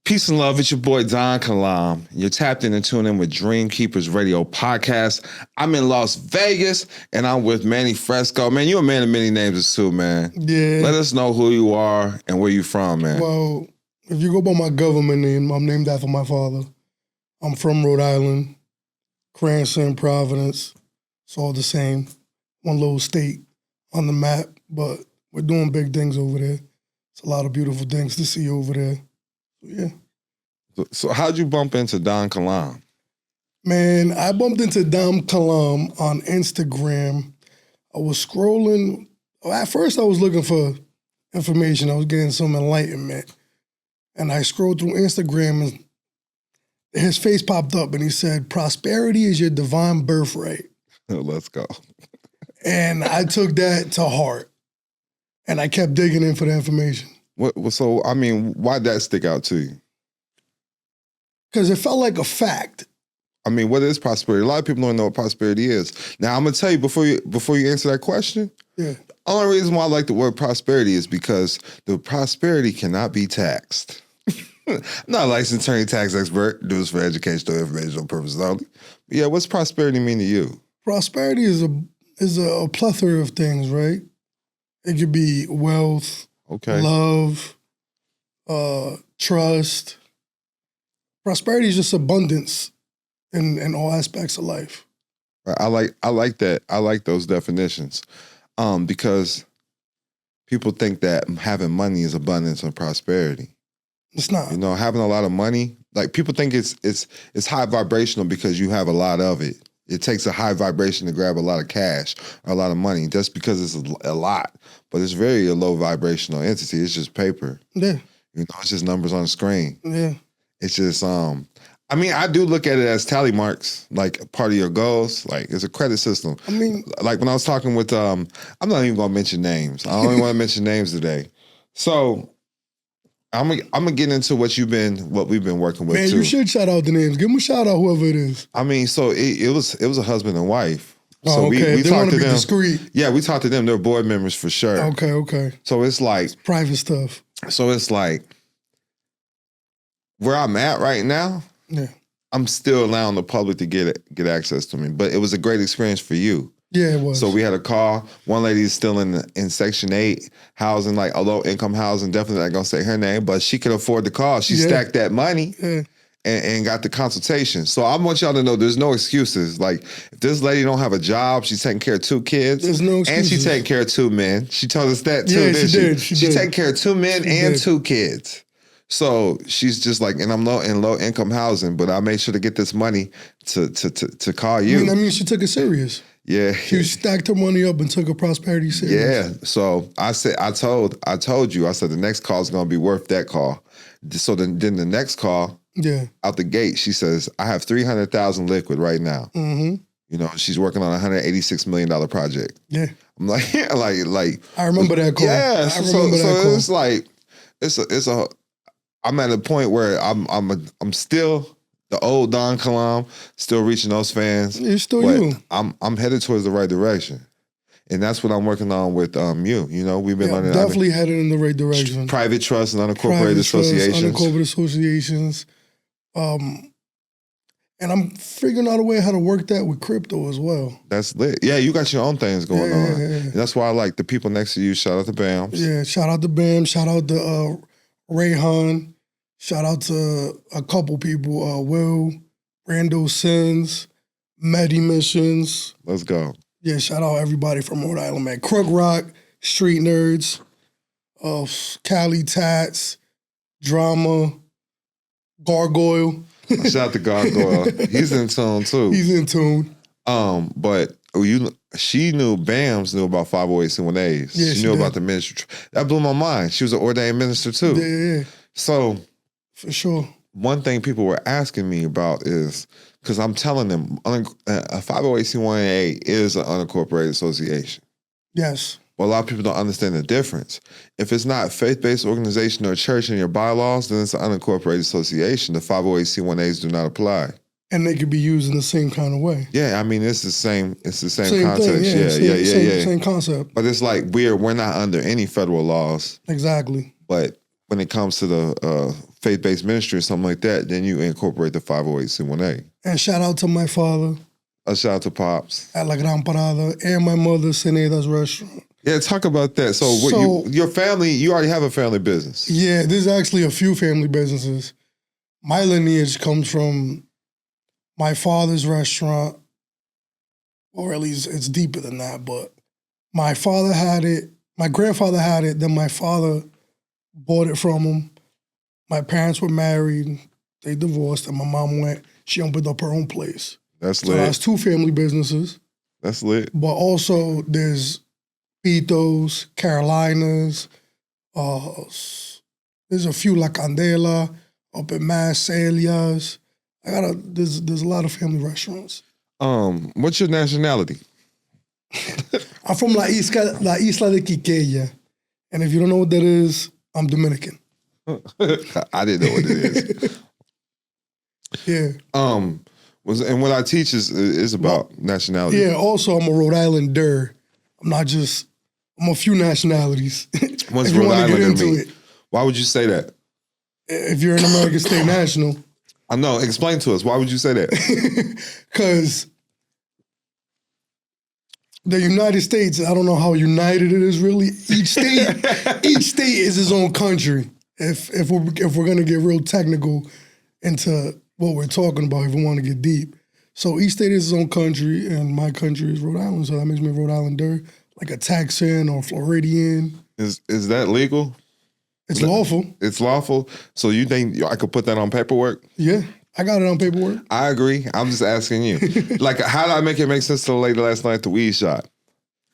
Peace and love. It's your boy DONKILAM. You're tapped in and tuned in with Dream Keepers Radio Podcast. I'm in Las Vegas and I'm with Manny Fresco. Man, you're a man of many names too, man. Yeah. Let us know who you are and where you from, man. Well, if you go by my government name, I'm named after my father. I'm from Rhode Island, Cranston, Providence. It's all the same. One little state on the map, but we're doing big things over there. It's a lot of beautiful things to see over there. Yeah. So how'd you bump into DONKILAM? Man, I bumped into DONKILAM on Instagram. I was scrolling. At first, I was looking for information. I was getting some enlightenment. And I scrolled through Instagram and his face popped up and he said, "Prosperity is your divine birthright." Let's go. And I took that to heart. And I kept digging in for the information. So, I mean, why'd that stick out to you? Because it felt like a fact. I mean, what is prosperity? A lot of people don't know what prosperity is. Now, I'm gonna tell you before you answer that question. Yeah. The only reason why I like the word prosperity is because the prosperity cannot be taxed. I'm not a licensed attorney, tax expert. Do this for educational and informational purposes only. But yeah, what's prosperity mean to you? Prosperity is a plethora of things, right? It could be wealth, okay, love, trust. Prosperity is just abundance in all aspects of life. I like that. I like those definitions, because people think that having money is abundance and prosperity. It's not. You know, having a lot of money, like people think it's high vibrational because you have a lot of it. It takes a high vibration to grab a lot of cash or a lot of money just because it's a lot. But it's very a low vibrational entity. It's just paper. Yeah. You know, it's just numbers on the screen. Yeah. It's just, I mean, I do look at it as tally marks, like part of your goals. Like it's a credit system. I mean, like when I was talking with, I'm not even gonna mention names. I don't even want to mention names today. So I'm gonna get into what we've been working with. Man, too. you should shout out the names. Give them a shout out, whoever it is. I mean, so it was a husband and wife. So okay. we they talked to them. Discreet. Yeah, we talked to them. They're board members for sure. Okay. So it's like private stuff. So it's like where I'm at right now. Yeah. I'm still allowing the public to get access to me, but it was a great experience for you. Yeah, it was. So we had a call. One lady is still in Section 8 housing, like a low income housing. Definitely not gonna say her name, but she could afford the call. She stacked that money and got the consultation. So I want y'all to know there's no excuses. Like if this lady don't have a job, she's taking care of 2 kids. There's no excuses. And she's taking care of 2 men. She told us that too, yeah, didn't she did. She's taking care of 2 men and 2 kids. So she's just like, and I'm in low income housing, but I made sure to get this money to call you. I mean, she took it serious. Yeah. She stacked her money up and took her prosperity serious. Yeah. So I told you, I said the next call is gonna be worth that call. So then the next call, out the gate, she says, I have $300,000 liquid right now. Mm-hmm. You know, she's working on a $186 million project. Yeah. I'm like, like I remember that call. Yeah. I remember that call. It's like I'm at a point where I'm still the old DONKILAM, still reaching those fans. You're still you. I'm headed towards the right direction. And that's what I'm working on with you. You know, we've been learning. Definitely headed in the right direction. Private trust and unincorporated associations. Unincorporated associations. And I'm figuring out a way how to work that with crypto as well. That's lit. Yeah, you got your own things going on. Yeah. And that's why I like the people next to you. Shout out to Bams. Yeah, shout out to Bam. Shout out to Rayhan. Shout out to a couple people. Will, Brando Sins, Medi Missions. Let's go. Yeah, shout out everybody from Rhode Island, man. Crook Rock, Street Nerds, Cali Tats, Drama, Gargoyle. Shout out to Gargoyle. He's in tune too. He's in tune. But she knew Bams knew about 508c1As. Yeah, she knew about the ministry. That blew my mind. She was an ordained minister too. Yeah. So for sure. One thing people were asking me about is, because I'm telling them a 508c1A is an unincorporated association. Yes. But a lot of people don't understand the difference. If it's not a faith-based organization or church in your bylaws, then it's an unincorporated association. The 508c1As do not apply. And they could be used in the same kind of way. Yeah, I mean it's the same context. Thing, same concept. But it's like we're not under any federal laws. Exactly. But when it comes to the faith-based ministry or something like that, then you incorporate the 508c1A. And shout out to my father. A shout out to Pops. At La Gran Parada. And my mother, Ceneda's restaurant. Yeah, talk about that. So your family, you already have a family business. Yeah, there's actually a few family businesses. My lineage comes from my father's restaurant, or at least it's deeper than that, but my father had it, my grandfather had it, then my father bought it from him. My parents were married, they divorced, and my mom went, she opened up her own place. That's So lit. that's two family businesses. That's lit. But also there's Pitos, Carolinas, there's a few La Candela, up in Mass, Celia's. There's a lot of family restaurants. What's your nationality? I'm from La Isla de Quiqueya. And if you don't know what that is, I'm Dominican. I didn't know what it is. Yeah. And what I teach is about nationality. Yeah, also I'm a Rhode Islander. I'm a few nationalities. What's if you Rhode want to get Islander into mean? it. Why would you say that? If you're an American state national. I know. Explain to us. Why would you say that? Because the United States, I don't know how united it is really. Each state is its own country. If we're gonna get real technical into what we're talking about, if we want to get deep. So each state is its own country, and my country is Rhode Island, so that makes me a Rhode Islander, like a Texan or Floridian. Is that legal? It's lawful. It's lawful. So you think I could put that on paperwork? Yeah, I got it on paperwork. I agree. I'm just asking you. Like, how did I make it make sense to the lady last night at the weed shop?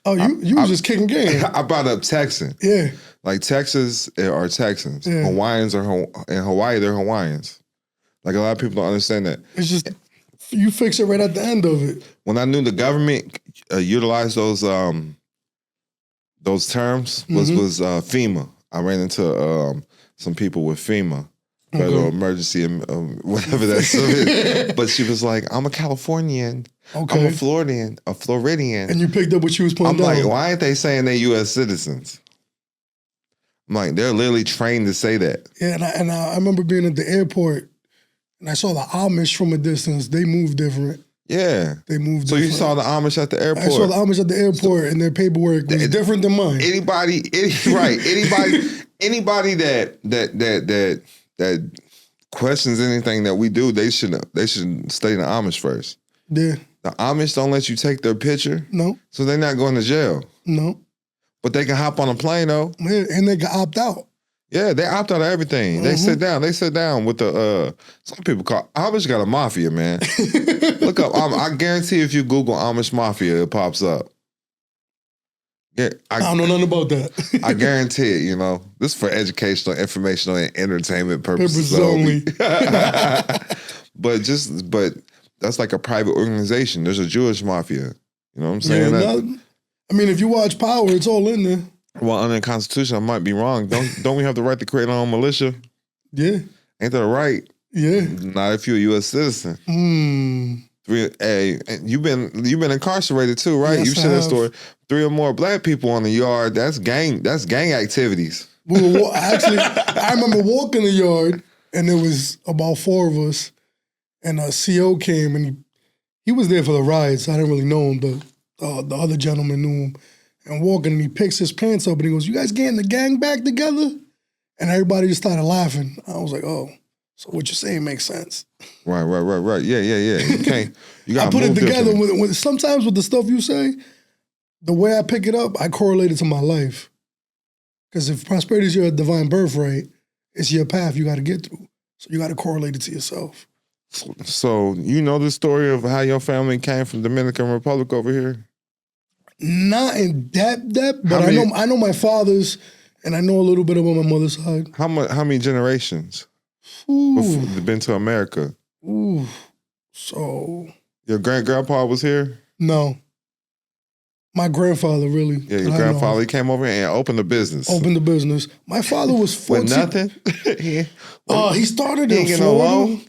Oh, you was just kicking game. I brought up Texan. Yeah. Like, Texas are Texans. Yeah. Hawaiians are in Hawaii, they're Hawaiians. Like, a lot of people don't understand that. It's just, you fix it right at the end of it. When I knew the government utilized those terms was FEMA. I ran into some people with FEMA, Federal Emergency, whatever that's. But she was like, "I'm a Californian. Okay. I'm a Floridian." And you picked up what she was putting down. I'm like, why aren't they saying they U.S. citizens? I'm like, they're literally trained to say that. Yeah, and I remember being at the airport, and I saw the Amish from a distance. They move different. Yeah. They moved So different. you said the Amish at the airport? I saw the Amish at the airport, and their paperwork was different than mine. Anybody that questions anything that we do, they should study the Amish first. Yeah. The Amish don't let you take their picture. No. So they're not going to jail. No. But they can hop on a plane though. Yeah, and they can opt out. Yeah, they opt out of everything. They sit down. They sit down with the some people call Amish got a mafia, man. Look up. I guarantee if you Google Amish mafia, it pops up. Yeah, I don't know nothing about that. I guarantee it. You know, this is for educational, informational, and entertainment purposes only. but that's like a private organization. There's a Jewish mafia. You know what I'm saying? I mean, if you watch Power, it's all in there. Well, under the Constitution, I might be wrong. Don't we have the right to create our own militia? Yeah. Ain't that right? Yeah. Not if you're a U.S. citizen. Hey, you've been incarcerated too, right? Yes, You've said that story. 3 or more black people on the yard. That's gang activities. Actually, I remember walking the yard, and there was about 4 of us, and a CO came, and he was there for the ride, so I didn't really know him, but the other gentleman knew him. And walking, and he picks his pants up, and he goes, "You guys getting the gang back together?" And everybody just started laughing. I was like, "Oh, so what you're saying makes sense." Right. Yeah. You got I put it together with sometimes with the stuff you say, the way I pick it up, I correlate it to my life. Because if prosperity is your divine birthright, it's your path you got to get through. So you got to correlate it to yourself. So you know the story of how your family came from Dominican Republic over here? Not in depth, but I know my father's, and I know a little bit about my mother's side. How many generations been to America? Ooh, so your great-grandpa was here? No, my grandfather really. Yeah, your grandfather he came over and opened a business. My father was 14. With nothing? He started in Florida.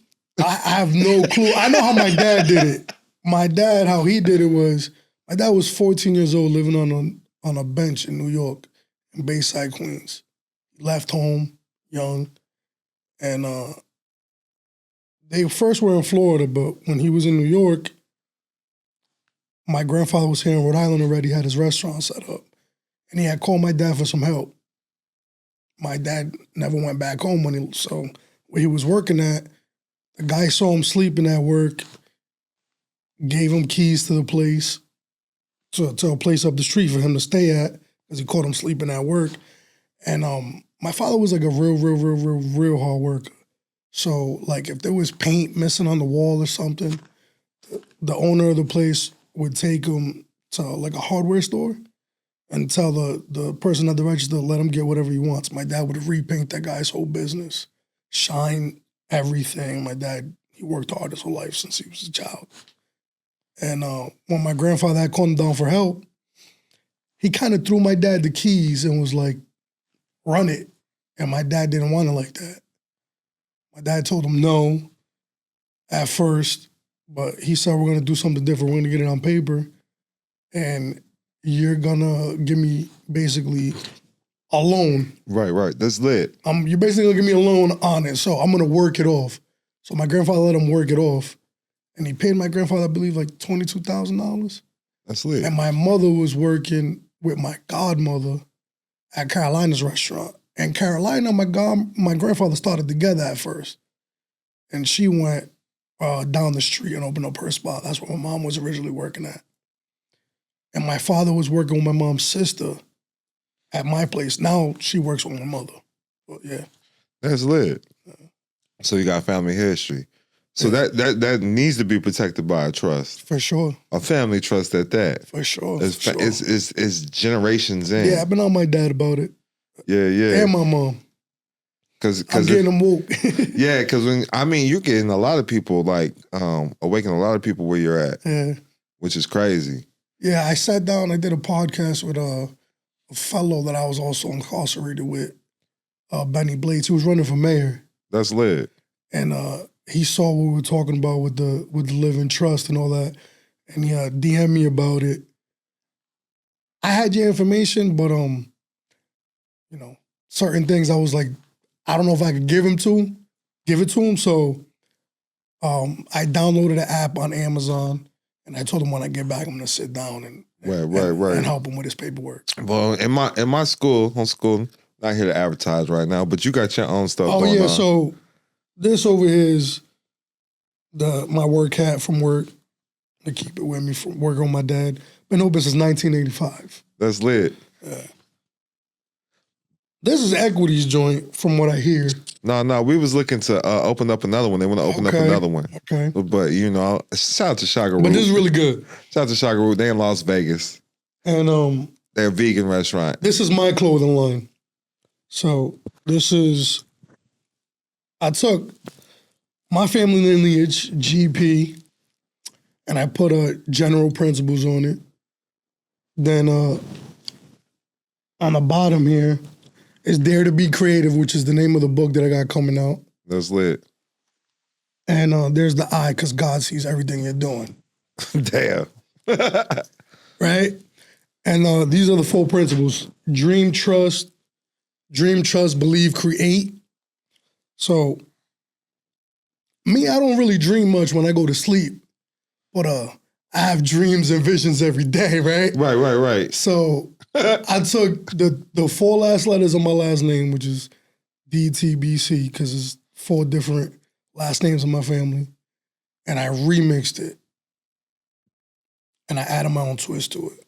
I have no clue. I know how my dad did it. My dad, how he did it was. My dad was 14 years old living on a bench in New York, in Bayside, Queens. He left home young, And they first were in Florida, but when he was in New York, my grandfather was here in Rhode Island already, had his restaurant set up. And he had called my dad for some help. My dad never went back home so where he was working at, the guy saw him sleeping at work, gave him keys to the place, to a place up the street for him to stay at, because he caught him sleeping at work. And my father was like a real hard worker. So like if there was paint missing on the wall or something, the owner of the place would take him to like a hardware store and tell the person at the register, let him get whatever he wants. My dad would repaint that guy's whole business, shine everything. My dad, he worked hard his whole life since he was a child. And when my grandfather had called him down for help, he kind of threw my dad the keys and was like, run it. And my dad didn't want it like that. My dad told him no at first, but he said, we're going to do something different. We're going to get it on paper. And you're going to give me basically a loan. Right. That's lit. You're basically going to give me a loan on it. So I'm going to work it off. So my grandfather let him work it off. And he paid my grandfather, I believe, like $22,000. That's lit. And my mother was working with my godmother at Carolina's restaurant. And Carolina, my grandfather started together at first. And she went down the street and opened up her spot. That's where my mom was originally working at. And my father was working with my mom's sister at my place. Now she works with my mother. But yeah. That's lit. So you got family history. So that needs to be protected by a trust. For sure. A family trust at that. For sure. It's generations in. Yeah, I've been on my dad about it. Yeah. And my mom. Cause I'm getting them woke. Yeah, because you're getting a lot of people awakening a lot of people where you're at. Yeah. Which is crazy. Yeah, I sat down, I did a podcast with a fellow that I was also incarcerated with, Benny Blades. He was running for mayor. That's lit. And he saw what we were talking about with the living trust and all that. And he DM'd me about it. I had your information, but certain things I was like, I don't know if I could give it to him. So I downloaded the app on Amazon, and I told him when I get back, I'm gonna sit down and help him with his paperwork. Well, in my school, not here to advertise right now, but you got your own stuff going on. So this over here is my work hat from work. To keep it with me from working with my dad. Been open since 1985. That's lit. This is Equity's joint, from what I hear. No, we was looking to open up another one. They want to open up another one. Okay. But, shout out to Shaka Root. But this is really good. Shout out to Shaka Root. They in Las Vegas. And they're a vegan restaurant. This is my clothing line. So I took my family lineage, GP, and I put general principles on it. Then on the bottom here is Dare to Be Creative, which is the name of the book that I got coming out. That's lit. And there's the I, because God sees everything you're doing. Damn. Right? And these are the 4 principles. Dream, trust, believe, create. So me, I don't really dream much when I go to sleep. But I have dreams and visions every day, right? Right. So I took the 4 last letters of my last name, which is DTBC, because it's 4 different last names of my family, and I remixed it. And I added my own twist to it.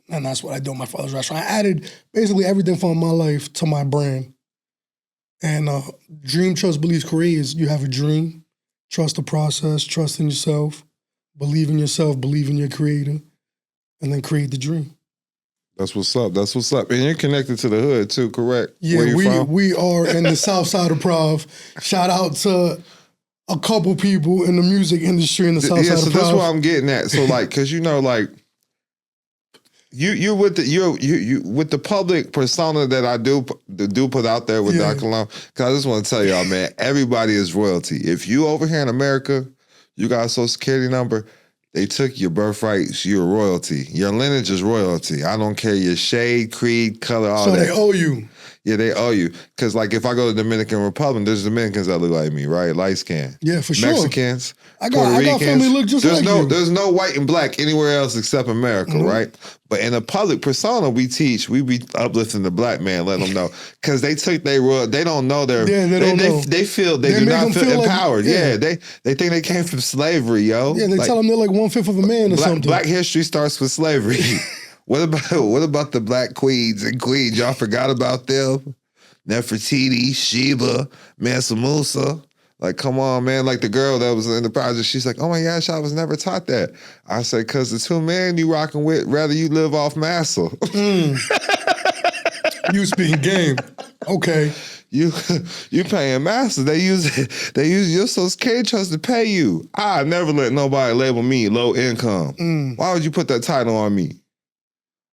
And that's what I do in my father's restaurant. I added basically everything from my life to my brand. And dream, trust, believe, create is you have a dream, trust the process, trust in yourself, believe in yourself, believe in your creator, and then create the dream. That's what's up. And you're connected to the hood too, correct? Yeah, we are in the south side of Prov. Shout out to a couple people in the music industry in the south side of Prov. So that's what I'm getting at. So because you with the public persona that I do put out there with DONKILAM. Because I just want to tell y'all, man, everybody is royalty. If you over here in America, you got a social security number, they took your birthrights, you're royalty. Your lineage is royalty. I don't care your shade, creed, color, all that. So they owe you. Yeah, they owe you. Because, like, if I go to the Dominican Republic, there's Dominicans that look like me, right? Light skin. Yeah, for sure. Mexicans, I Puerto Ricans. got family look just like you. There's no white and black anywhere else except America, right? But in a public persona, we be uplifting the black man, letting them know. Because they took they don't know their... Yeah, they feel they do not feel empowered. Like, they think they came from slavery, yo. Yeah, they tell them they're like 1/5 of a man or something. Black history starts with slavery. What about the black queens and queens? Y'all forgot about them? Nefertiti, Sheba, Mansa Musa. Like, come on, man. Like the girl that was in the project, she's like, oh my gosh, I was never taught that. I said, because the two men you rocking with, rather you live off massa. You speaking game. Okay. You paying massa. They use your Social Security trust to pay you. I never let nobody label me low income. Why would you put that title on me?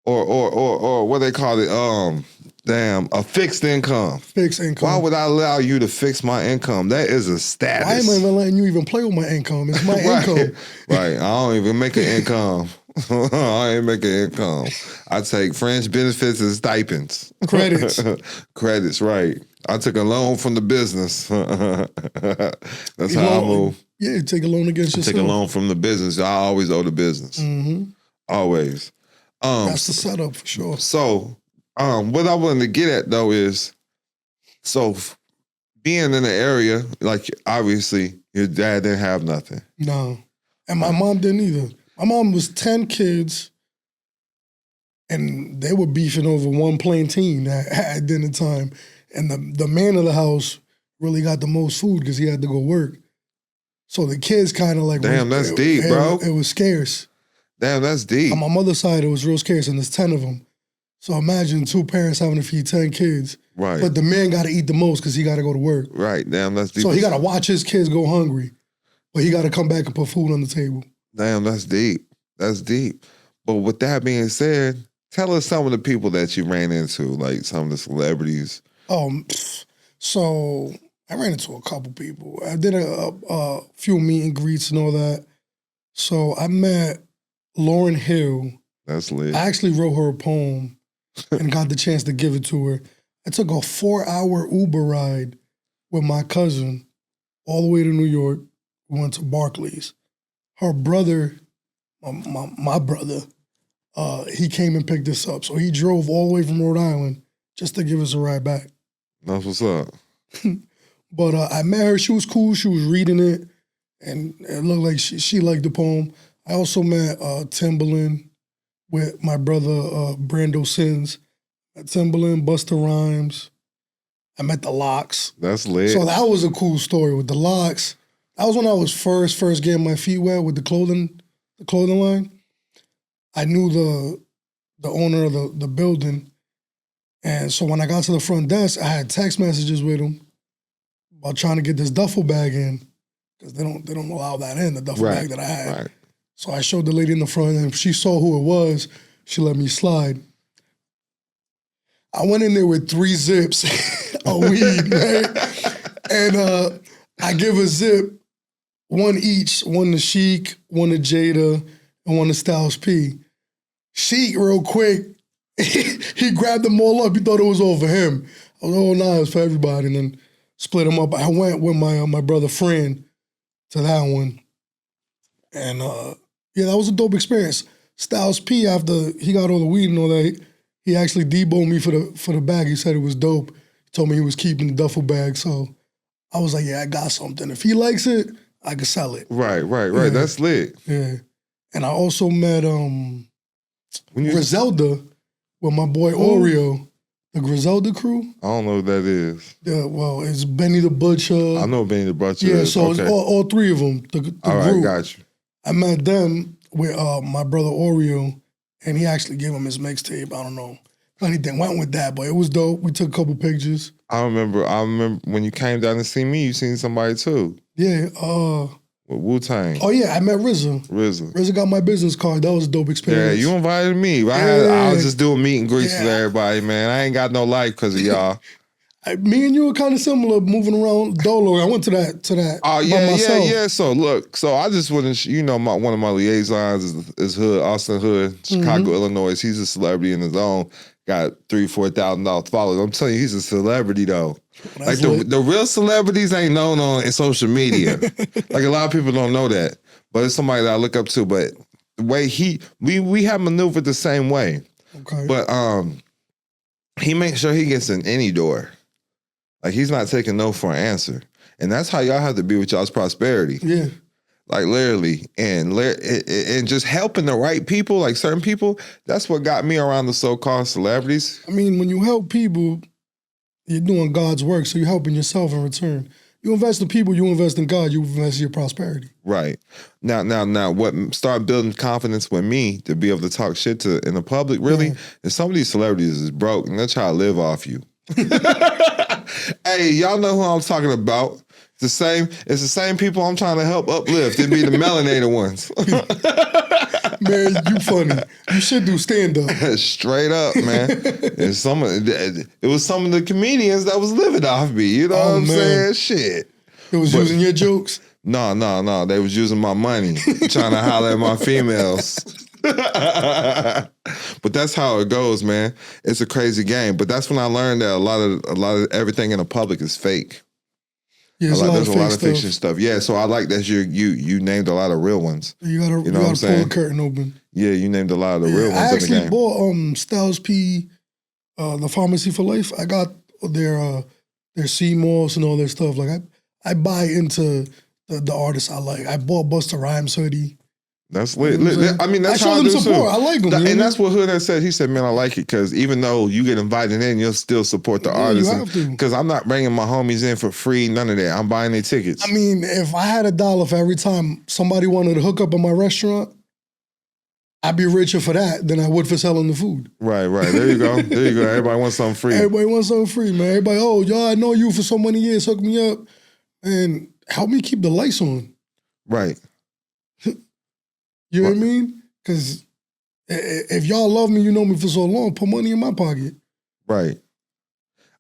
Or what they call it, a fixed income. Fixed income. Why would I allow you to fix my income? That is a status. Why am I even letting you even play with my income? It's my income. Right. I don't even make an income. I ain't making income. I take fringe benefits and stipends. Credits. Credits, right. I took a loan from the business. That's how I move. Yeah, take a loan against yourself. Take a loan from the business. I always owe the business. Always. That's the setup for sure. So, what I wanted to get at though is, so being in the area, like obviously your dad didn't have nothing. No, and my mom didn't either. My mom was 10 kids, and they were beefing over one plantain at dinner time. And the man of the house really got the most food because he had to go work. So the kids kind of like, damn, that's deep, bro. It was scarce. Damn, that's deep. On my mother's side, it was real scarce, and there's 10 of them. So imagine 2 parents having to feed 10 kids. Right. But the man got to eat the most because he got to go to work. Right. Damn, that's deep. So he got to watch his kids go hungry, but he got to come back and put food on the table. Damn, that's deep. That's deep. But with that being said, tell us some of the people that you ran into, like some of the celebrities. So I ran into a couple people. I did a few meet and greets and all that. So I met Lauryn Hill. That's lit. I actually wrote her a poem and got the chance to give it to her. I took a 4-hour Uber ride with my cousin all the way to New York. We went to Barclays. Her brother, my brother, he came and picked us up. So he drove all the way from Rhode Island just to give us a ride back. That's what's up. But I met her. She was cool. She was reading it, and it looked like she liked the poem. I also met Timbaland with my brother Brando Sins. Met Timbaland, Busta Rhymes. I met the Locks. That's lit. So that was a cool story with the Locks. That was when I was first getting my feet wet with the clothing line. I knew the owner of the building. And so when I got to the front desk, I had text messages with him about trying to get this duffel bag in, because they don't allow that in, the duffel bag that I had. Right. So I showed the lady in the front, and she saw who it was. She let me slide. I went in there with 3 zips of weed, right? And I give a zip, 1 each, 1 to Sheik, 1 to Jada, and 1 to Styles P. Sheik, real quick, he grabbed them all up. He thought it was all for him. I was, oh, no, it's for everybody. And then split them up. I went with my brother friend to that one. And yeah, that was a dope experience. Styles P, after he got all the weed and all that, he actually deboed me for the bag. He said it was dope. He told me he was keeping the duffel bag. So I was like, yeah, I got something. If he likes it, I can sell it. Right. Yeah. That's lit. Yeah. And I also met Griselda with my boy Oreo, the Griselda crew. I don't know what that is. Yeah, well, it's Benny the Butcher. I know Benny the Butcher. Yeah, so it's all 3 of them, the group. All right, got you. I met them with my brother Oreo, and he actually gave him his mixtape. I don't know if anything went with that, but it was dope. We took a couple pictures. I remember when you came down to see me, you seen somebody too. Yeah, with Wu-Tang. Oh yeah, I met RZA got my business card. That was a dope experience. Yeah, you invited me. I was just doing meet and greets with everybody, man. I ain't got no life because of y'all. Me and you were kind of similar, moving around Dolo. I went to that. Oh yeah. So look, I just want to, one of my liaisons is Hood, Austin Hood, Chicago, Illinois. He's a celebrity in his own. got $3,000-$4,000 followers. I'm telling you, he's a celebrity though. That's like the real celebrities ain't known on in social media. Like a lot of people don't know that, but it's somebody that I look up to. But the way we have maneuvered the same way. Okay. But he makes sure he gets in any door. Like he's not taking no for an answer. And that's how y'all have to be with y'all's prosperity. Yeah. Like literally, and just helping the right people, like certain people, that's what got me around the so-called celebrities. I mean, when you help people, you're doing God's work, so you're helping yourself in return. You invest in people, you invest in God, you invest in your prosperity. Right. Now, what started building confidence with me to be able to talk shit to in the public, really, is some of these celebrities is broke and they're trying to live off you. Hey, y'all know who I'm talking about. It's the same people I'm trying to help uplift. It'd be the melanated ones. Man, you funny. You should do stand-up. Straight up, man. And it was some of the comedians that was living off me. You know what I'm saying? Shit. It was using your jokes? No. They was using my money, trying to holler at my females. But that's how it goes, man. It's a crazy game. But that's when I learned that a lot of everything in the public is fake. Yeah, there's a lot of fiction stuff. Yeah, so I like that you named a lot of real ones. You gotta pull the curtain open. Yeah, you named a lot of the real ones. I actually bought Styles P, the Pharmacy for Life. I got their sea moss and all their stuff. Like I buy into the artists I like. I bought Busta Rhymes hoodie. That's lit. I mean, that's I how I show do them support. I like them. And that's what Hood has said. He said, man, I like it because even though you get invited in, you'll still support the artist. You have to. Because I'm not bringing my homies in for free, none of that. I'm buying their tickets. I mean, if I had $1 for every time somebody wanted to hook up in my restaurant, I'd be richer for that than I would for selling the food. Right. There you go. Everybody wants something free. Everybody wants something free, man. Everybody, y'all, I know you for so many years. Hook me up and help me keep the lights on. Right. You know what I mean? Because if y'all love me, you know me for so long, put money in my pocket. Right.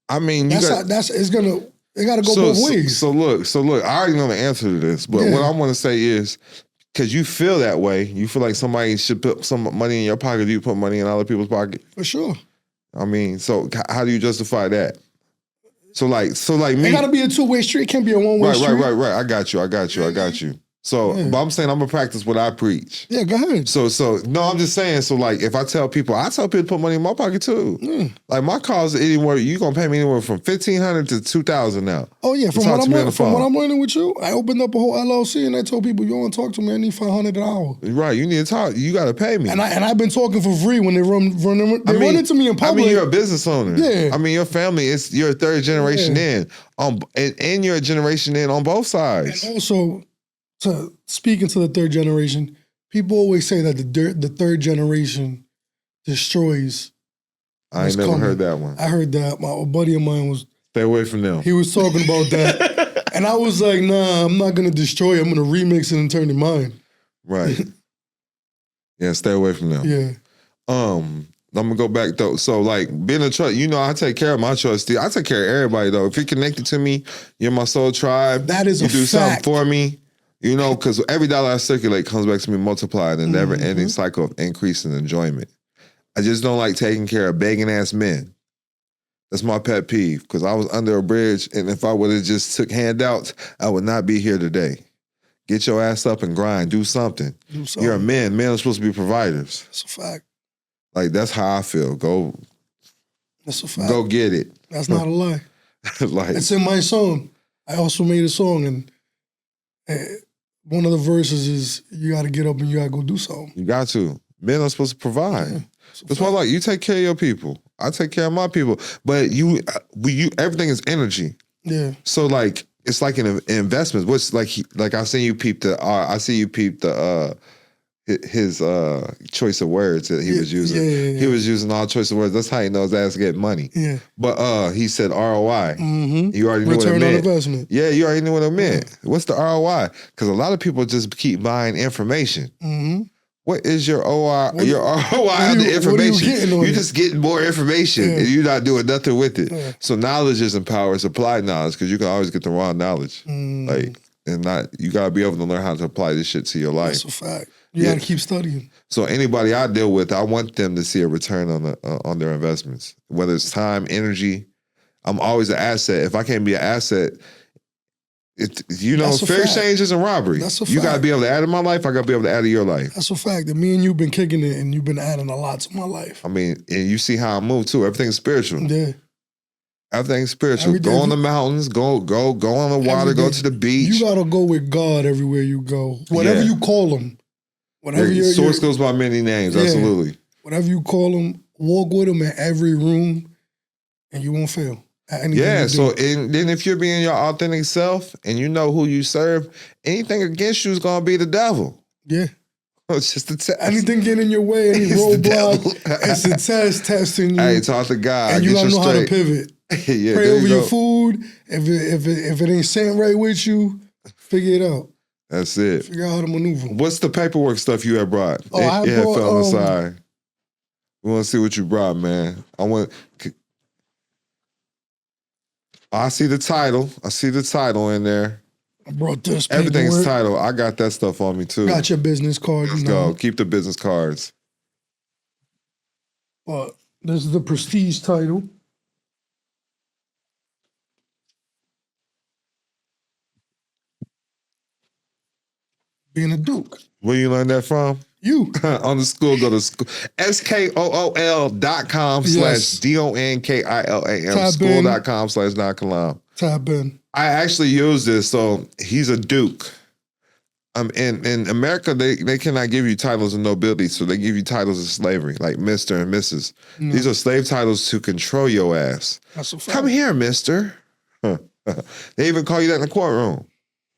I mean, it gotta go both ways. So look, I already know the answer to this, but what I want to say is, because you feel that way, you feel like somebody should put some money in your pocket, you put money in other people's pocket. For sure. I mean, so how do you justify that? So like me. It gotta be a two-way street. It can't be a one-way street. Right. I got you. So, but I'm saying I'm gonna practice what I preach. Yeah, go ahead. So no, I'm just saying. So, like, if I tell people to put money in my pocket too. Like my calls anywhere, you gonna pay me anywhere from $1,500 to $2,000 now. Oh yeah, from what I'm learning with you, I opened up a whole LLC and I told people, you want to talk to me, I need $500 an hour. Right, you need to talk. You got to pay me. And I've been talking for free when they run into me in public. I mean, you're a business owner. Yeah. I mean, your family you're a third generation in and you're a generation in on both sides. And also, speaking to the third generation, people always say that the third generation destroys. I ain't never heard that one. I heard that. My buddy of mine was. Stay away from them. He was talking about that. And I was like, nah, I'm not going to destroy it. I'm going to remix it and turn it mine. Right. Yeah, stay away from them. Yeah. I'm going to go back though. So like being a trust, I take care of my trustee. I take care of everybody though. If you're connected to me, you're my soul tribe. That is you a do fact. something for me. Because every dollar I circulate comes back to me multiplied in a never-ending cycle of increase and enjoyment. I just don't like taking care of begging-ass men. That's my pet peeve, because I was under a bridge, and if I would have just took handouts, I would not be here today. Get your ass up and grind. Do something. You're a man. Men are supposed to be providers. That's a fact. Like, that's how I feel. That's a fact. Go get it. That's not a lie. Like, it's in my song. I also made a song, and one of the verses is, you got to get up and you got to go do something. You got to. Men are supposed to provide. Yeah, that's why, like, you take care of your people. I take care of my people. But everything is energy. Yeah. So, like, it's like an investment. What's like I see you peep his choice of words that he was using. Yeah. He was using all choice of words. That's how he knows his ass get money. Yeah. But he said ROI. Mm-hmm. You already knew what it meant. Return on investment. Yeah, you already knew what it meant. Yeah. What's the ROI? Because a lot of people just keep buying information. Mm-hmm. What is your ROI on the information? You're just getting more information and you're not doing nothing with it. Yeah. So knowledge isn't power, it's applied knowledge, because you can always get the wrong knowledge. You gotta be able to learn how to apply this shit to your life. That's a fact. You got to keep studying. So anybody I deal with, I want them to see a return on their investments, whether it's time, energy. I'm always an asset. If I can't be an asset, fair exchange isn't robbery. That's a fact. You got to be able to add to my life. I got to be able to add to your life. That's a fact. And me and you've been kicking it, and you've been adding a lot to my life. I mean, and you see how I move too. Everything's spiritual. Yeah. Everything's spiritual. Go on the mountains. Go on the water. Go to the beach. You gotta go with God everywhere you go. Whatever you call him. Whatever source goes by many names. Absolutely. Whatever you call him, walk with him in every room, and you won't fail. Yeah. So then, if you're being your authentic self and you know who you serve, anything against you is gonna be the devil. Yeah. It's just a test. Anything getting in your way, any roadblock, it's a test testing you. Hey, talk to God. And you gotta know how to pivot. Yeah, pray over your food. If it ain't sitting right with you, figure it out. That's it. Figure out how to maneuver. What's the paperwork stuff you had brought? I brought, fell on the side. We want to see what you brought, man. I see the title. I see the title in there. I brought this. Everything's title. I got that stuff on me too. Got your business card. Let's go. Keep the business cards. But this is the prestige title. Being a Duke. Where you learn that from? You. On the school, go to school. SKOOL.com/DONKILAM. School.com/DONKILAM. Tap in. I actually use this. So he's a Duke. In America, they cannot give you titles of nobility, so they give you titles of slavery, like Mr. and Mrs. These are slave titles to control your ass. That's a fact. Come here, Mister. They even call you that in the courtroom.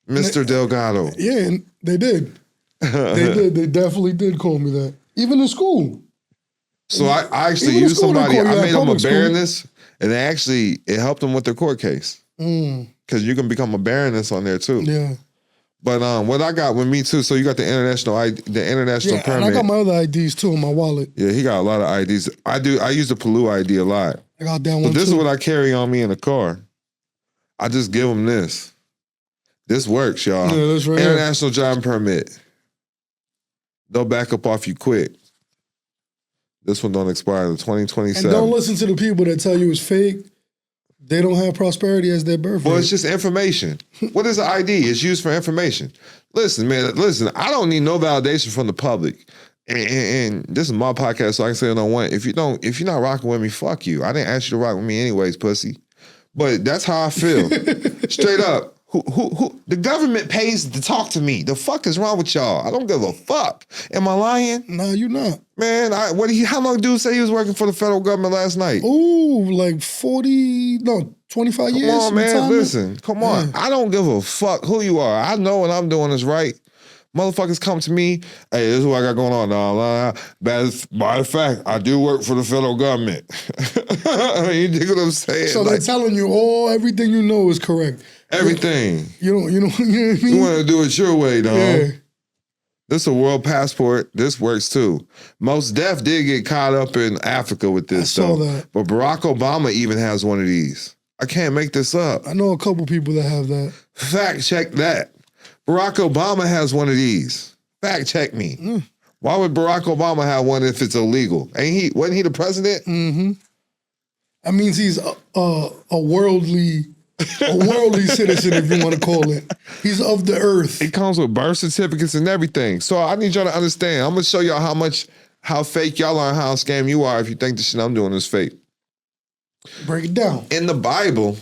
Mr. Delgado. Yeah, and they did. They did. They definitely did call me that. Even in school. So I actually used somebody, I made them a baroness, and it helped them with their court case. Because you can become a baroness on there too. Yeah. But what I got with me too, so you got the international permit. And I got my other IDs too in my wallet. Yeah, he got a lot of IDs. I use the Palu ID a lot. I got that one too. This is too. what I carry on me in the car. I just give them this. This works, y'all. Yeah, that's right. International driving permit. They'll back up off you quick. This one don't expire until 2027. And don't listen to the people that tell you it's fake. They don't have prosperity as their birthright. Well, it's just information. What is an ID? It's used for information. Listen, man, I don't need no validation from the public. And this is my podcast, so I can say what I want. If you're not rocking with me, fuck you. I didn't ask you to rock with me anyways, pussy. But that's how I feel. Straight up. Who the government pays to talk to me. The fuck is wrong with y'all? I don't give a fuck. Am I lying? No, you're not. Man, how long dude say he was working for the federal government last night? Ooh, like 25 years. Come on, man. Retirement? Listen, come on. I don't give a fuck who you are. I know what I'm doing is right. Motherfuckers come to me, hey, this is what I got going on. Matter of fact, I do work for the federal government. You dig what I'm saying? So they're telling you everything you know is correct. Everything. You know what I mean? You want to do it your way, dog. Yeah. This is a world passport. This works too. Most Def did get caught up in Africa with this I saw stuff. that. But Barack Obama even has one of these. I can't make this up. I know a couple people that have that. Fact check that. Barack Obama has one of these. Fact check me. Why would Barack Obama have one if it's illegal? Wasn't he the president? Mm-hmm. That means he's a worldly citizen, if you want to call it. He's of the earth. It comes with birth certificates and everything. So I need y'all to understand. I'm gonna show y'all how fake y'all are and how scam you are if you think the shit I'm doing is fake. Break it down. In the Bible,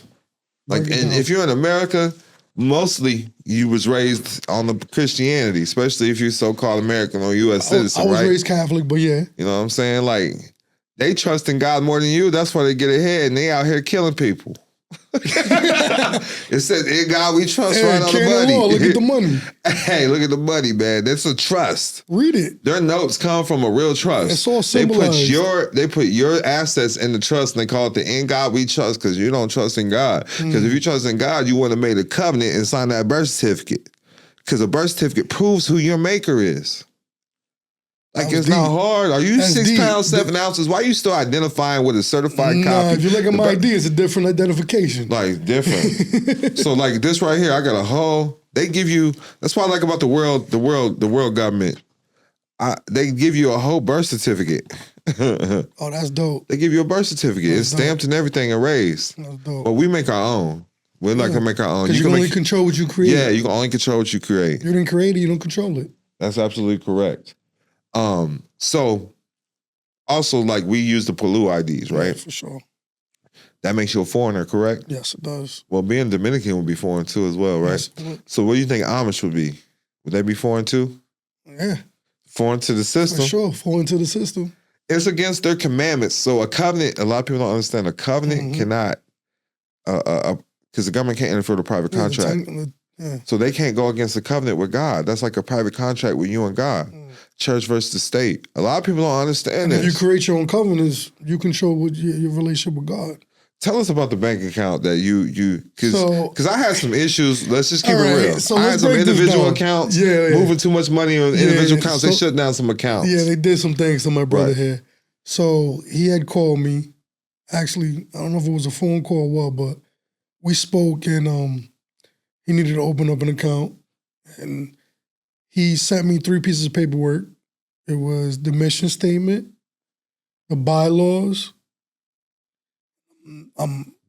if you're in America, mostly you was raised on the Christianity, especially if you're so-called American or U.S. citizen, I was right? raised Catholic, but yeah. You know what I'm saying? Like, they trust in God more than you. That's why they get ahead and they out here killing people. It says, in God we trust, right on the money. Look at the money. Hey, look at the money, man. That's a trust. Read it. Their notes come from a real trust. It's all symbolized. They put your assets in the trust and they call it the in God we trust because you don't trust in God. Because if you trust in God, you wouldn't have made a covenant and signed that birth certificate. Because a birth certificate proves who your maker is. Like, it's not hard. Are you 6 pounds, 7 ounces? Why are you still identifying with a certified copy? If you look at my ID, it's a different identification. Like, different. So, like, this right here, I got a whole, they give you, that's what I like about the world government. They give you a whole birth certificate. Oh, that's dope. They give you a birth certificate. That's it's stamped and everything and raised. That's dope. But we make our own. We're not gonna make our own. Because you can only control what you create. Yeah, you can only control what you create. You didn't create it, you don't control it. That's absolutely correct. So also like we use the Pelu IDs, right? Yeah, for sure. That makes you a foreigner, correct? Yes, it does. Well, being Dominican would be foreign too as well, right? Yes, so what do you think Amish would be? Would they be foreign too? Yeah. Foreign to the system? For sure, foreign to the system. It's against their commandments. So a covenant, a lot of people don't understand, a covenant cannot, because the government can't interfere with a private contract. So they can't go against the covenant with God. That's like a private contract with you and God. Church versus the state. A lot of people don't understand this. If you create your own covenants, you control what your relationship with God. Tell us about the bank account that because I had some issues. Let's just keep it real. So I had some individual accounts moving too much money on individual accounts. So, they shut down some accounts. Yeah, they did some things to my brother here. So he had called me. Actually, I don't know if it was a phone call or what, but we spoke and he needed to open up an account. And he sent me 3 pieces of paperwork. It was the mission statement, the bylaws,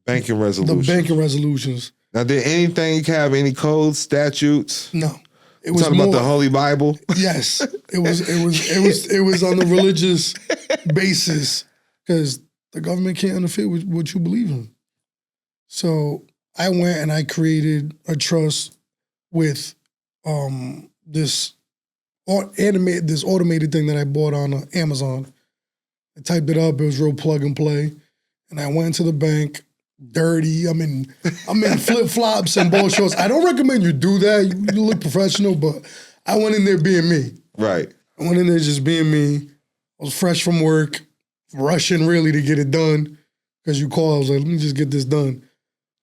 banking resolutions. The banking resolutions. Now, did anything have any codes, statutes? No. It was talking about the Holy Bible. Yes, it was on the religious basis because the government can't interfere with what you believe in. So I went and I created a trust with this automated thing that I bought on Amazon. I typed it up. It was real plug and play. And I went to the bank, dirty. I'm in flip flops and ball shorts. I don't recommend you do that. You look professional, but I went in there being me. Right. I went in there just being me. I was fresh from work, rushing really to get it done. Because you called, I was like, let me just get this done.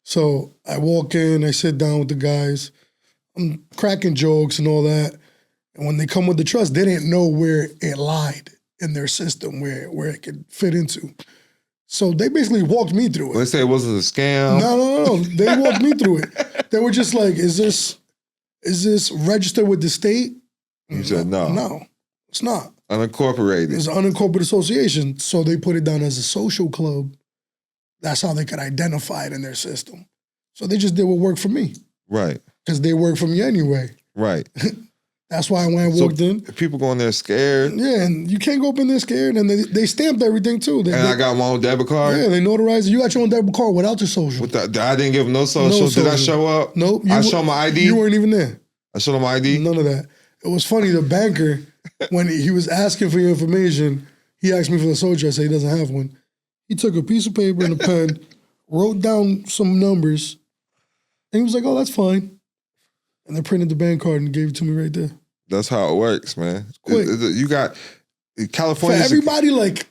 So I walk in, I sit down with the guys. I'm cracking jokes and all that. And when they come with the trust, they didn't know where it lied in their system, where it could fit into. So they basically walked me through it. They say it wasn't a scam. No. They walked me through it. They were just like, is this registered with the state? You said no. No, it's not. Unincorporated. It's an unincorporated association. So they put it down as a social club. That's how they could identify it in their system. So they just did what worked for me. Right. Because they work for me anyway. Right. That's why when I walked in. People go in there scared. Yeah, and you can't go up in there scared. And they stamped everything too. I got my own debit card? Yeah, they notarized it. You got your own debit card without your social. I didn't give them no social. Did I show up? Nope. I showed my ID? You weren't even there. I showed them my ID? None of that. It was funny, the banker, when he was asking for your information, he asked me for the social. I said he doesn't have one. He took a piece of paper and a pen, wrote down some numbers, and he was like, oh, that's fine. And they printed the bank card and gave it to me right there. That's how it works, man. Quick. You got California. For everybody like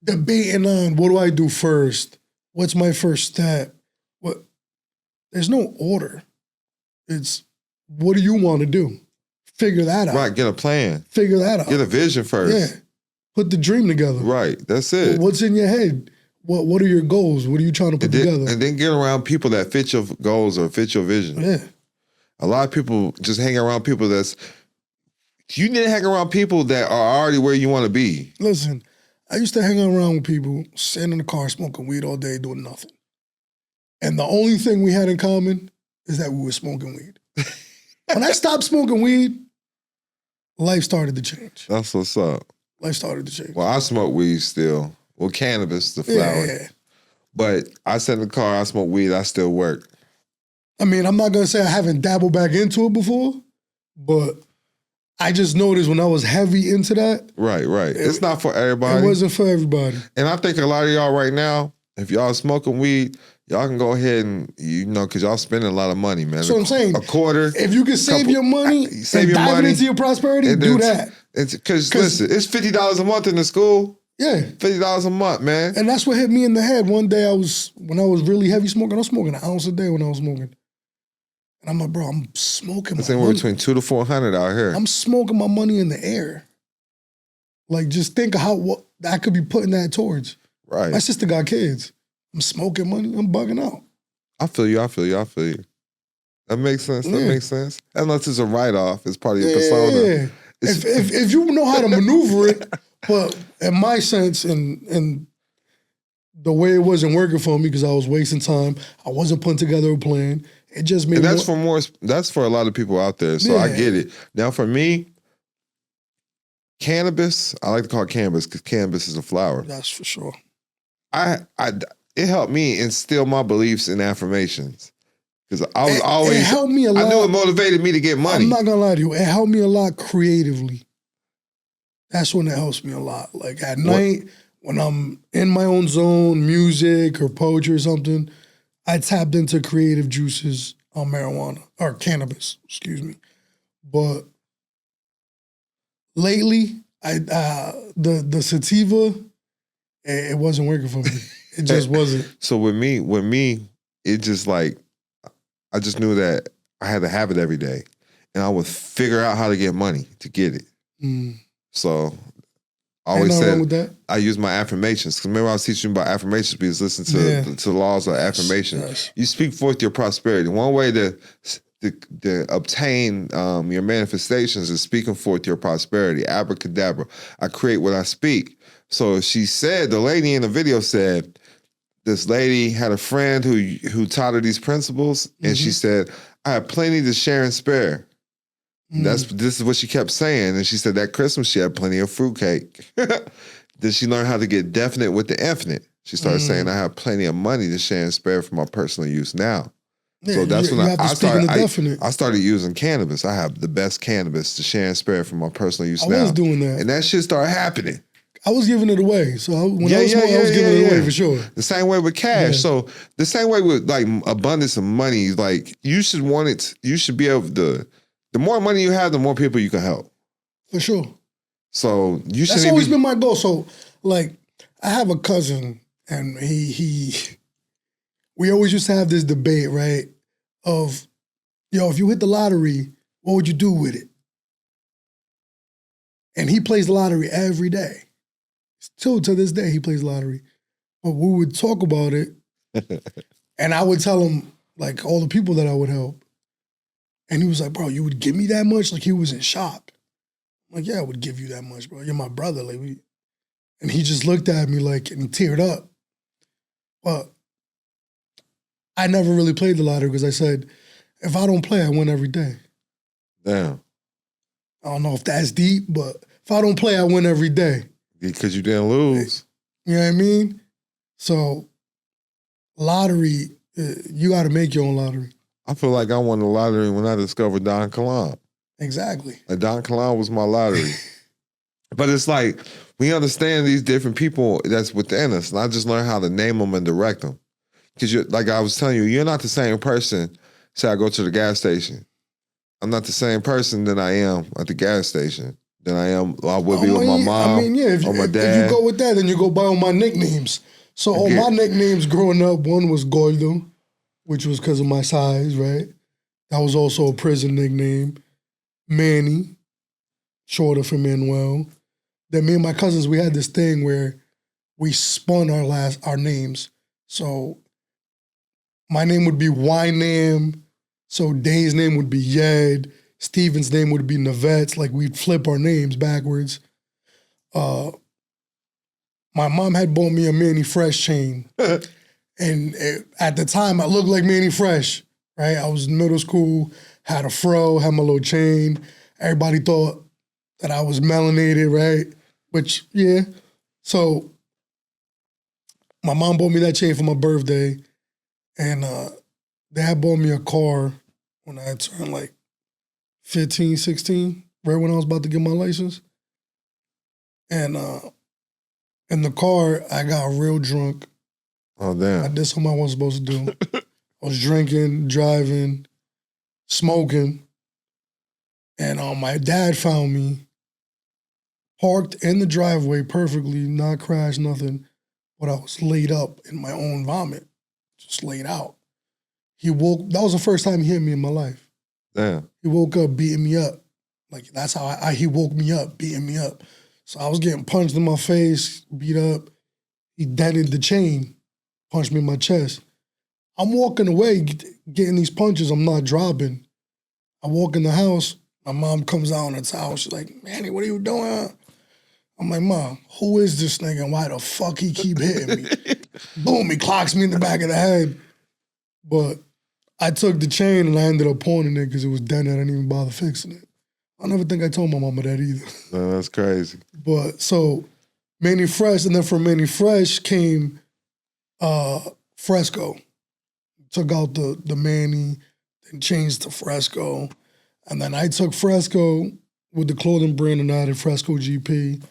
debating on what do I do first? What's my first step? There's no order. It's what do you want to do? Figure that out. Right, get a plan. Figure that out. Get a vision first. Yeah. Put the dream together. Right, that's it. What's in your head? What are your goals? What are you trying to put together? And then get around people that fit your goals or fit your vision. Yeah. A lot of people just hang around people you need to hang around people that are already where you want to be. Listen, I used to hang around with people, sitting in the car, smoking weed all day, doing nothing. And the only thing we had in common is that we were smoking weed. When I stopped smoking weed, life started to change. That's what's up. Life started to change. Well, I smoke weed still. Well, cannabis, the flower. Yeah. But I sit in the car, I smoke weed, I still work. I mean, I'm not going to say I haven't dabbled back into it before, but I just noticed when I was heavy into that. Right. It's not for everybody. It wasn't for everybody. And I think a lot of y'all right now, if y'all smoking weed, y'all can go ahead and, because y'all spending a lot of money, man. That's what I'm saying. A quarter. If you can save your money and dive it into your prosperity, do that. Because listen, it's $50 a month in the school. Yeah. $50 a month, man. And that's what hit me in the head. One day when I was really heavy smoking, I was smoking an ounce a day when I was smoking. And I'm like, bro, I'm smoking my money. Between $200 to $400 out here. I'm smoking my money in the air. Like, just think of what I could be putting that towards. Right. My sister got kids. I'm smoking money. I'm bugging out. I feel you. That makes sense. That makes sense. Unless it's a write-off. It's part of your persona. if you know how to maneuver it, but in my sense and the way it wasn't working for me because I was wasting time, I wasn't putting together a plan. It just made that's for a lot of people out there. So I get it. Now for me, cannabis, I like to call it cannabis because cannabis is a flower. That's for sure. It helped me instill my beliefs and affirmations. Because I was always, it helped me a lot. I knew it motivated me to get money. I'm not gonna lie to you, it helped me a lot creatively. That's when it helps me a lot. Like at night, when I'm in my own zone, music or poetry or something, I tapped into creative juices on marijuana or cannabis, excuse me. But lately, the sativa, it wasn't working for me. It just wasn't. So with me, it just like, I just knew that I had to have it every day. And I would figure out how to get money to get it. So I always said, I use my affirmations. Because remember I was teaching you about affirmations because listen to the laws of affirmation. Yes. You speak forth your prosperity. One way to obtain your manifestations is speaking forth your prosperity. Abracadabra. I create what I speak. So she said, the lady in the video said, this lady had a friend who taught her these principles, and she said, I have plenty to share and spare. This is what she kept saying. And she said that Christmas she had plenty of fruitcake. Then she learned how to get definite with the infinite. She started saying, I have plenty of money to share and spare for my personal use now. Yeah, so that's when I started using cannabis. I have the best cannabis to share and spare for my personal use now. I was doing that. And that shit started happening. I was giving it away. So when I was small, I was giving it away for sure. The same way with cash. Yeah. So the same way with like abundance of money, like you should be able to, the more money you have, the more people you can help. For sure. So you should. That's always been my goal. So like I have a cousin and we always used to have this debate, right? Of, if you hit the lottery, what would you do with it? And he plays the lottery every day. Still to this day, he plays lottery. But we would talk about it, and I would tell him, like, all the people that I would help. And he was like, bro, you would give me that much? Like, he was in shock. I'm like, yeah, I would give you that much, bro. You're my brother. Like, and he just looked at me, like, and he teared up. But I never really played the lottery because I said, if I don't play, I win every day. Damn. I don't know if that's deep, but if I don't play, I win every day. Because you didn't lose. You know what I mean? So, lottery, you got to make your own lottery. I feel like I won the lottery when I discovered DONKILAM. Exactly. Like DONKILAM was my lottery. But it's like, we understand these different people that's within us, and I just learned how to name them and direct them. Because like I was telling you, you're not the same person, say I go to the gas station. I'm not the same person that I am at the gas station. Than I would be with my mom or my dad. If you go with that, then you go by all my nicknames. So all my nicknames growing up, one was Gordo, which was because of my size, right? That was also a prison nickname. Manny, shorter for Manuel. Then me and my cousins, we had this thing where we spun our names. So my name would be Wynam. So Dane's name would be Yed. Steven's name would be Navets. Like, we'd flip our names backwards. My mom had bought me a Manny Fresh chain. And at the time, I looked like Manny Fresh, right? I was in middle school, had a fro, had my little chain. Everybody thought that I was melanated, right? Which, yeah. So my mom bought me that chain for my birthday. And they had bought me a car when I had turned like 15, 16, right when I was about to get my license. And in the car, I got real drunk. Oh, damn. I did something I wasn't supposed to do. I was drinking, driving, smoking. And my dad found me parked in the driveway perfectly, not crashed, nothing. But I was laid up in my own vomit, just laid out. That was the first time he hit me in my life. Damn. He woke up beating me up. Like, that's how he woke me up, beating me up. So I was getting punched in my face, beat up. He dented the chain, punched me in my chest. I'm walking away, getting these punches, I'm not dropping. I walk in the house, My mom comes out in the towel. She's like, Manny, what are you doing? I'm like, Mom, who is this nigga and why the fuck he keep hitting me? Boom, he clocks me in the back of the head. But I took the chain and I ended up pawning it because it was done and I didn't even bother fixing it. I never think I told my mama that either. No, that's crazy. But so Manny Fresh, and then from Manny Fresh came Fresco. Took out the Manny, then changed to Fresco. And then I took Fresco with the clothing brand and I added Fresco GP.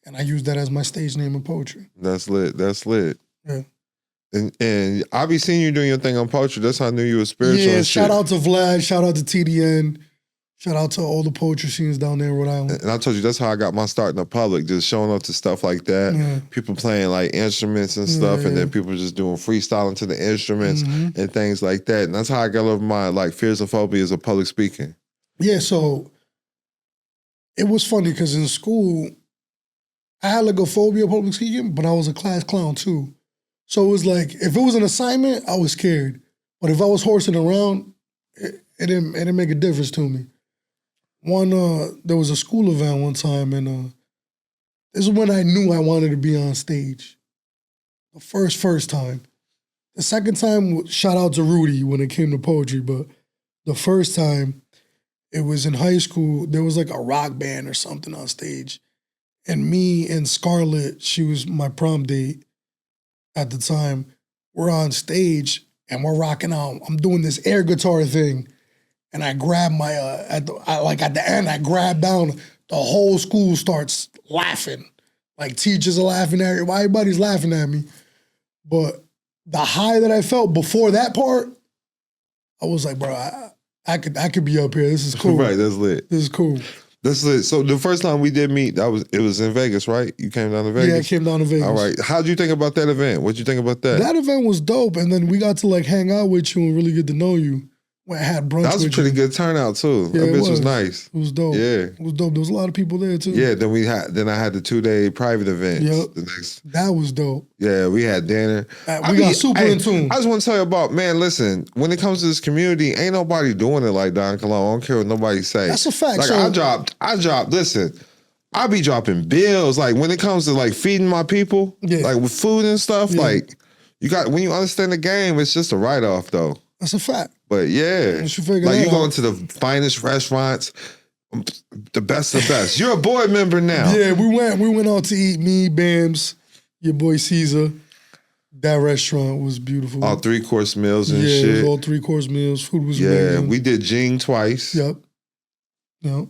And I used that as my stage name in poetry. That's lit. That's lit. Yeah. And I be seeing you doing your thing on poetry. That's how I knew you were spiritual. Yeah, and shout shit. out to Vlad, shout out to TDN, shout out to all the poetry scenes down there in Rhode Island. And I told you that's how I got my start in the public, just showing up to stuff like that. Yeah. People playing like instruments and stuff, and then people just doing freestyling to the instruments and things like that. And that's how I got over my like fears and phobias of public speaking. Yeah, so it was funny because in school, I had like a phobia of public speaking, but I was a class clown too. So it was like, if it was an assignment, I was scared. But if I was horsing around, it didn't make a difference to me. There was a school event one time, and this is when I knew I wanted to be on stage. The first time. The second time, shout out to Rudy when it came to poetry, but the first time, it was in high school. There was like a rock band or something on stage. And me and Scarlett, she was my prom date at the time, we're on stage and we're rocking out. I'm doing this air guitar thing. And I grab my, at the end, I grab down. The whole school starts laughing. Like teachers are laughing at me. Everybody's laughing at me. But the high that I felt before that part, I was like, bro, I could be up here. This is cool. Right, that's lit. This is cool. That's lit. So the first time we did meet, it was in Vegas, right? You came down to Vegas? Yeah, I came down to Vegas. All right. How'd you think about that event? What'd you think about that? That event was dope. And then we got to like hang out with you and really get to know you. I had brunch. That was a with pretty you. good turnout too. Yeah, That bitch it was nice. It was dope. Yeah. It was dope. There was a lot of people there too. Yeah, then I had the 2-day private event. Yep. The next. That was dope. Yeah, we had dinner. We got super in tune. I just want to tell you about, man, listen, when it comes to this community, ain't nobody doing it like DONKILAM. I don't care what nobody say. That's a fact. Like I dropped, listen, I be dropping bills. Like when it comes to like feeding my people, like with food and stuff, like when you understand the game, it's just a write-off though. That's a fact. But yeah, like you going to the finest restaurants, the best of the best. You're a board member now. Yeah, we went out to eat. Me, Bams, your boy Caesar. That restaurant was beautiful. All 3-course meals and shit. Yeah, it was all 3-course meals. Food was amazing. Yeah, we did Jing twice. Yep. Yeah,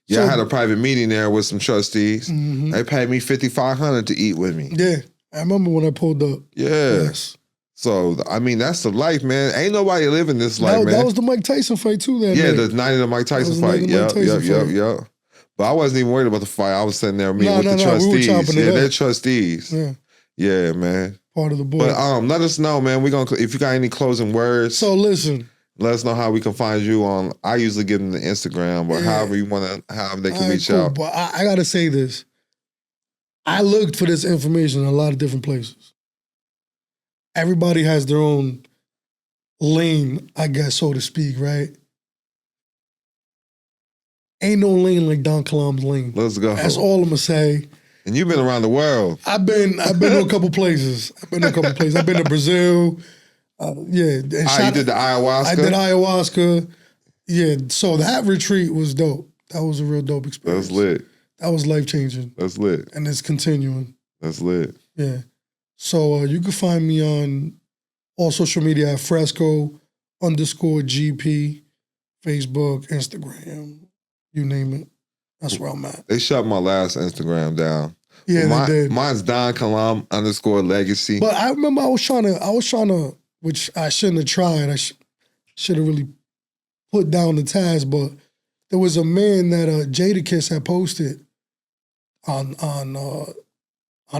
so, I had a private meeting there with some trustees. They paid me $5,500 to eat with me. Yeah, I remember when I pulled up. Yeah. Yes. So, I mean, that's the life, man. Ain't nobody living this life, man. That was the Mike Tyson fight, too, that night. The night of the Mike Tyson fight. Yep. But I wasn't even worried about the fight. I was sitting there meeting with the trustees. They're trustees. Yeah, man. Part of the board. But let us know, man. If you got any closing words. So, listen. Let us know how we can find you on. I usually give them the Instagram, or however they can reach out. But I got to say this. I looked for this information in a lot of different places. Everybody has their own lane, I guess, so to speak, right? Ain't no lane like DONKILAM's lane. Let's go. That's all I'm gonna say. And you've been around the world. I've been to a couple places. I've been to Brazil. You did the ayahuasca? I did ayahuasca. Yeah, so that retreat was dope. That was a real dope experience. That's lit. That was life-changing. That's lit. And it's continuing. That's lit. Yeah. So you can find me on all social media at Fresco_GP, Facebook, Instagram, you name it. That's where I'm at. They shut my last Instagram down. Yeah, they did. Mine's DONKILAM_legacy. But I remember I was trying to, which I shouldn't have tried. I should have really put down the task. But there was a man that Jadakiss had posted on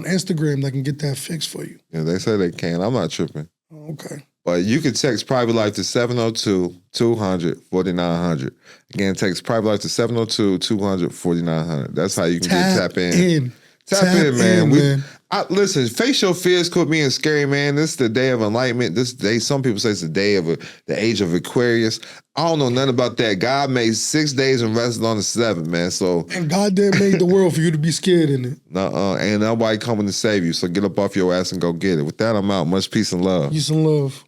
Instagram that can get that fixed for you. Yeah, they say they can. I'm not tripping. Okay. But you can text Private Life to 702-200-4900. Again, text Private Life to 702-200-4900. That's how you can tap in. Tap in, man. Listen, face your fears quit being scary, man. This is the day of enlightenment. This day, some people say it's the day of the age of Aquarius. I don't know nothing about that. God made 6 days and rested on the 7th, man. So And God didn't make the world for you to be scared in it. ain't nobody coming to save you. So get up off your ass and go get it. With that, I'm out. Much peace and love. Peace and love.